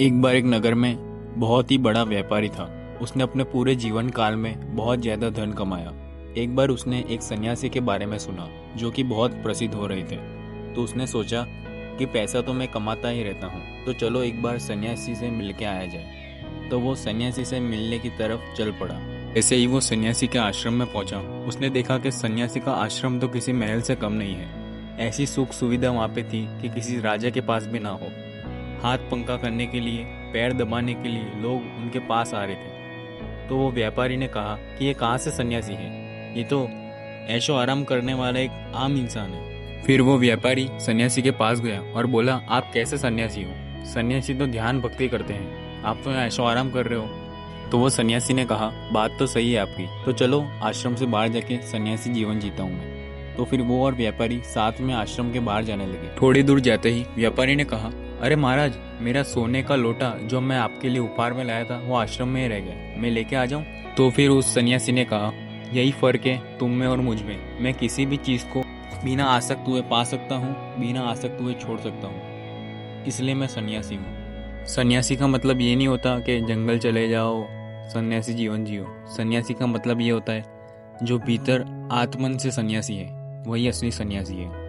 एक बार एक नगर में बहुत ही बड़ा व्यापारी था। उसने अपने पूरे जीवन काल में बहुत ज़्यादा धन कमाया। एक बार उसने एक सन्यासी के बारे में सुना जो कि बहुत प्रसिद्ध हो रहे थे। तो उसने सोचा कि पैसा तो मैं कमाता ही रहता हूँ, तो चलो एक बार सन्यासी से मिल के आया जाए। तो वो सन्यासी से मिलने की तरफ चल पड़ा। ऐसे ही वो सन्यासी के आश्रम में पहुंचा। उसने देखा कि सन्यासी का आश्रम तो किसी महल से कम नहीं है। ऐसी सुख सुविधा वहाँ पे थी कि किसी राजा के पास भी ना हो। हाथ पंखा करने के लिए, पैर दबाने के लिए लोग उनके पास आ रहे थे। तो वो व्यापारी ने कहा कि ये कहाँ से सन्यासी है, ये तो ऐशो आराम करने वाला एक आम इंसान है। फिर वो व्यापारी सन्यासी के पास गया और बोला, आप कैसे सन्यासी हो? सन्यासी तो ध्यान भक्ति करते हैं, आप तो यहाँ ऐशो आराम कर रहे हो। तो वो सन्यासी ने कहा, बात तो सही है आपकी, तो चलो आश्रम से बाहर जाके सन्यासी जीवन जीता हूँ मैं। तो फिर वो और व्यापारी साथ में आश्रम के बाहर जाने लगे। थोड़ी दूर जाते ही व्यापारी ने कहा, अरे महाराज, मेरा सोने का लोटा जो मैं आपके लिए उपहार में लाया था वो आश्रम में ही रह गया, मैं लेके आ जाऊं? तो फिर उस सन्यासी ने कहा, यही फर्क है तुम में और मुझ में। मैं किसी भी चीज को बिना आसक्त हुए पा सकता हूँ, बिना आसक्त हुए छोड़ सकता हूँ, इसलिए मैं सन्यासी हूँ। सन्यासी का मतलब ये नहीं होता कि जंगल चले जाओ, सन्यासी जीवन जियो। सन्यासी का मतलब ये होता है जो भीतर आत्मन से सन्यासी है, वही असली सन्यासी है।